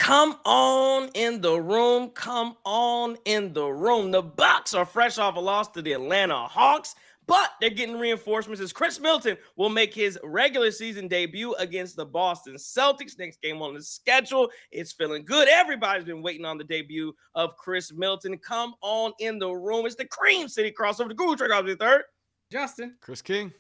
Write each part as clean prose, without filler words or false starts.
Come on in the room. Come on in the room. The Bucks are fresh off a loss to the Atlanta Hawks, but they're getting reinforcements as Khris Middleton will make his regular season debut against the Boston Celtics. Next game on the schedule. It's feeling good. Everybody's been waiting on the debut of Khris Middleton. Come on in the room. It's the Cream City crossover. The Google Trey the third. Justin. Chris King.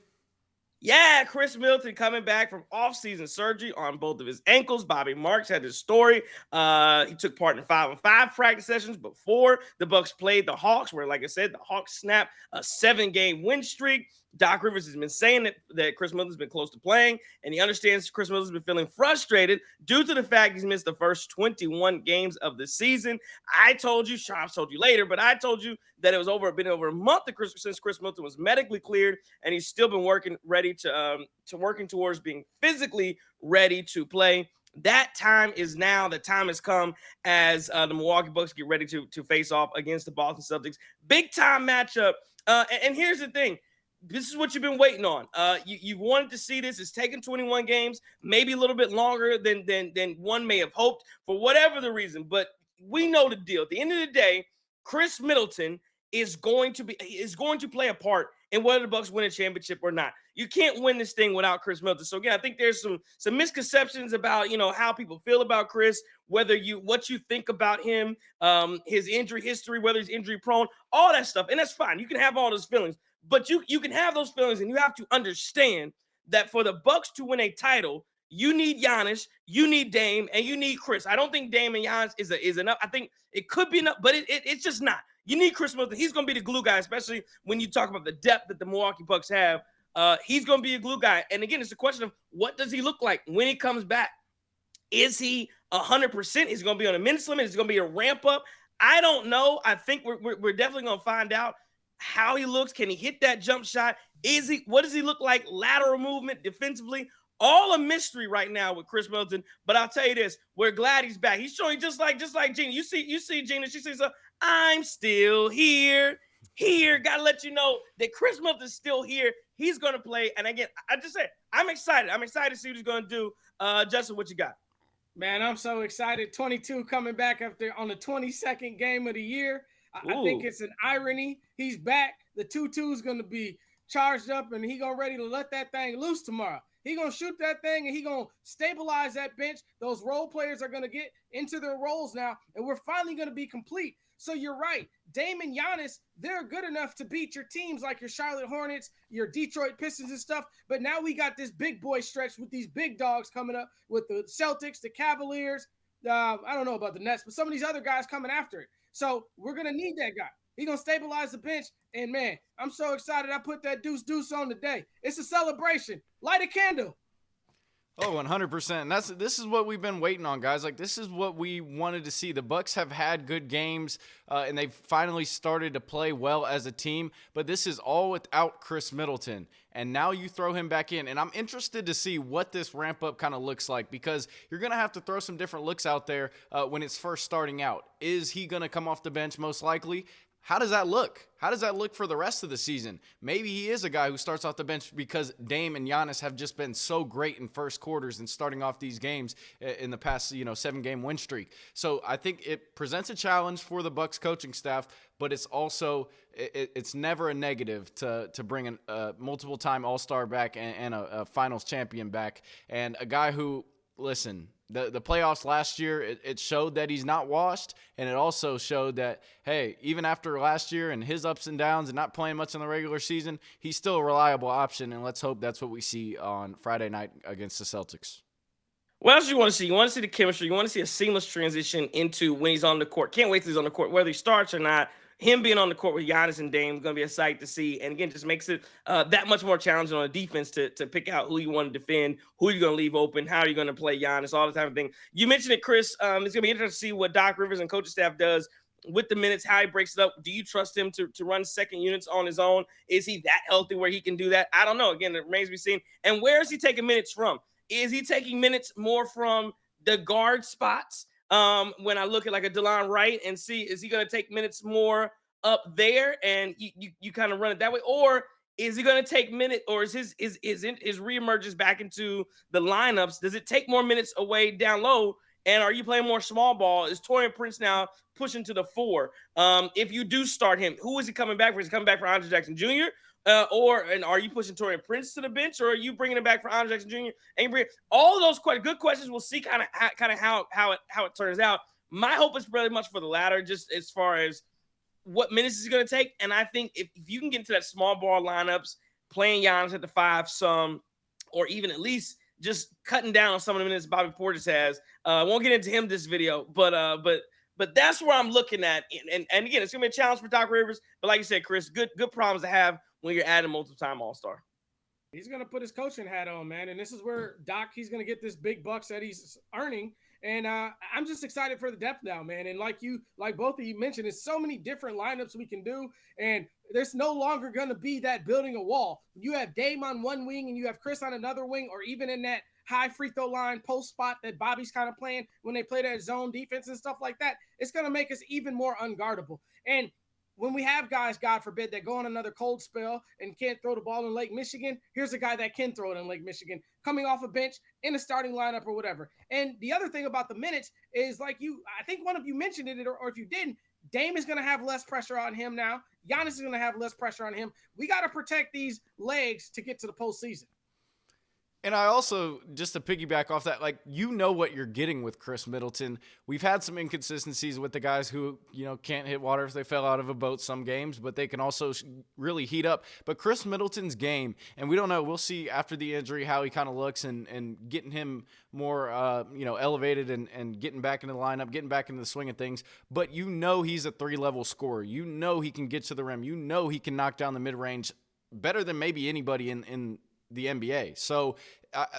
Yeah, Khris Middleton coming back from off-season surgery on both of his ankles. Bobby Marks had his story. He took part in 5-on-5 practice sessions before the Bucks played the Hawks, where, like I said, the Hawks snapped a 7-game win streak. Doc Rivers has been saying that Khris Middleton's been close to playing, and he understands Khris Middleton's been feeling frustrated due to the fact he's missed the first 21 games of the season. I told you, Shams told you later, but I told you that it was been over a month since Khris Middleton was medically cleared, and he's still been working towards being physically ready to play. That time is now. The time has come as the Milwaukee Bucks get ready to face off against the Boston Celtics. Big time matchup. And here's the thing. This is what you've been waiting on. You've wanted to see this. It's taken 21 games, maybe a little bit longer than one may have hoped for whatever the reason. But we know the deal. At the end of the day, Khris Middleton is going to play a part in whether the Bucks win a championship or not. You can't win this thing without Khris Middleton. So again, I think there's some misconceptions about how people feel about Khris, what you think about him, his injury history, whether he's injury prone, all that stuff, and that's fine. You can have all those feelings, but you can have those feelings, and you have to understand that for the Bucks to win a title, you need Giannis, you need Dame, and you need Khris. I don't think Dame and Giannis is enough. I think it could be enough, but it's just not. You need Khris Middleton. He's going to be the glue guy, especially when you talk about the depth that the Milwaukee Bucks have. He's going to be a glue guy. And again, it's a question of what does he look like when he comes back? Is he 100%? Is he going to be on a minutes limit? Is it going to be a ramp up? I don't know. I think we're definitely going to find out how he looks. Can he hit that jump shot? What does he look like? Lateral movement, defensively? All a mystery right now with Khris Middleton. But I'll tell you this: we're glad he's back. He's showing just like Gina. You see Gina. She says, "I'm still here." Gotta let you know that Khris Middleton's still here. He's gonna play. And again, I just said I'm excited. I'm excited to see what he's gonna do. Justin, what you got? Man, I'm so excited. 22 coming back on the 22nd game of the year. I think it's an irony. He's back. The 2-2 is gonna be charged up, and he gonna ready to let that thing loose tomorrow. He going to shoot that thing, and he going to stabilize that bench. Those role players are going to get into their roles now, and we're finally going to be complete. So you're right. Dame and Giannis, they're good enough to beat your teams like your Charlotte Hornets, your Detroit Pistons and stuff. But now we got this big boy stretch with these big dogs coming up with the Celtics, the Cavaliers. I don't know about the Nets, but some of these other guys coming after it. So we're going to need that guy. He's going to stabilize the bench. And, man, I'm so excited I put that deuce on today. It's a celebration. Light a candle. Oh, 100%. And this is what we've been waiting on, guys. Like, this is what we wanted to see. The Bucks have had good games, and they've finally started to play well as a team. But this is all without Khris Middleton. And now you throw him back in. And I'm interested to see what this ramp-up kind of looks like, because you're going to have to throw some different looks out there when it's first starting out. Is he going to come off the bench most likely? How does that look? How does that look for the rest of the season? Maybe he is a guy who starts off the bench because Dame and Giannis have just been so great in first quarters and starting off these games in the past, 7-game win streak. So I think it presents a challenge for the Bucks coaching staff, but it's also it's never a negative to bring a multiple-time All-Star back and a Finals champion back, and a guy who, listen, the playoffs last year, it showed that he's not washed, and it also showed that, hey, even after last year and his ups and downs and not playing much in the regular season, he's still a reliable option, and let's hope that's what we see on Friday night against the Celtics. What else do you want to see? You want to see the chemistry. You want to see a seamless transition into when he's on the court. Can't wait till he's on the court, whether he starts or not. Him being on the court with Giannis and Dame is going to be a sight to see. And again, just makes it that much more challenging on the defense to pick out who you want to defend, who you're going to leave open, how you're going to play Giannis, all the type of thing. You mentioned it, Chris. It's going to be interesting to see what Doc Rivers and coaching staff does with the minutes, how he breaks it up. Do you trust him to run second units on his own? Is he that healthy where he can do that? I don't know. Again, it remains to be seen. And where is he taking minutes from? Is he taking minutes more from the guard spots? When I look at like a DeLon Wright and see, is he going to take minutes more up there and you kind of run it that way, or is he going to take minutes, or is his reemergence back into the lineups? Does it take more minutes away down low And are you playing more small ball? Is Taurean Prince now pushing to the 4? If you do start him, who is he coming back for? Is he coming back for Andre Jackson Jr.? And are you pushing Taurean Prince to the bench, or are you bringing him back for Andre Jackson Jr.? And you bring all of those good questions. We'll see kind of how it turns out. My hope is really much for the latter, just as far as what minutes is going to take. And I think if you can get into that small ball lineups, playing Giannis at the 5 some, or even at least just cutting down on some of the minutes Bobby Portis has. Won't get into him this video, but that's where I'm looking at. And again, it's gonna be a challenge for Doc Rivers. But like you said, Chris, good problems to have when you're adding multiple-time All-Star. He's gonna put his coaching hat on, man, and this is where Doc, he's gonna get this big bucks that he's earning. And I'm just excited for the depth now, man. And like both of you mentioned, there's so many different lineups we can do. And there's no longer going to be that building a wall. You have Dame on one wing and you have Khris on another wing, or even in that high free throw line post spot that Bobby's kind of playing when they play that zone defense and stuff like that. It's going to make us even more unguardable. And when we have guys, God forbid, that go on another cold spell and can't throw the ball in Lake Michigan, here's a guy that can throw it in Lake Michigan, coming off a bench in a starting lineup or whatever. And the other thing about the minutes is, I think one of you mentioned it, or if you didn't, Dame is going to have less pressure on him now. Giannis is going to have less pressure on him. We got to protect these legs to get to the postseason. And I also, just to piggyback off that, what you're getting with Khris Middleton. We've had some inconsistencies with the guys who, can't hit water if they fell out of a boat some games, but they can also really heat up. But Khris Middleton's game, and we don't know, we'll see after the injury how he kind of looks, and getting him more, elevated and getting back into the lineup, getting back into the swing of things. But he's a 3-level scorer. He can get to the rim. He can knock down the mid-range better than maybe anybody in the NBA. So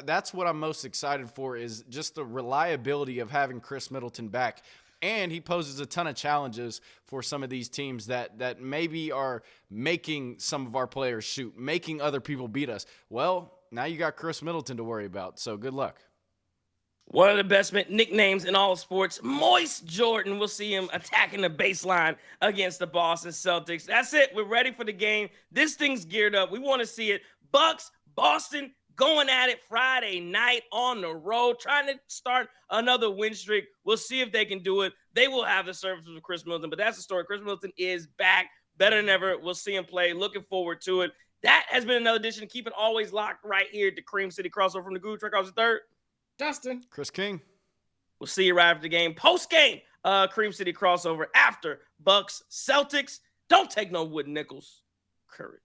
that's what I'm most excited for, is just the reliability of having Khris Middleton back. And he poses a ton of challenges for some of these teams that maybe are making some of our players shoot, making other people beat us. Well, now you got Khris Middleton to worry about, so good luck. One of the best nicknames in all of sports, Moist Jordan. We'll see him attacking the baseline against the Boston Celtics. That's it. We're ready for the game. This thing's geared up. We want to see it. Bucks, Boston, going at it Friday night on the road, trying to start another win streak. We'll see if they can do it. They will have the services of Khris Middleton, but that's the story. Khris Middleton is back, better than ever. We'll see him play. Looking forward to it. That has been another edition. Keep it always locked right here at the Cream City Crossover from the Guru Truck. I was the third. Justin. Chris King. We'll see you right after the game. Post-game, Cream City Crossover after Bucks Celtics. Don't take no wooden nickels. Courage.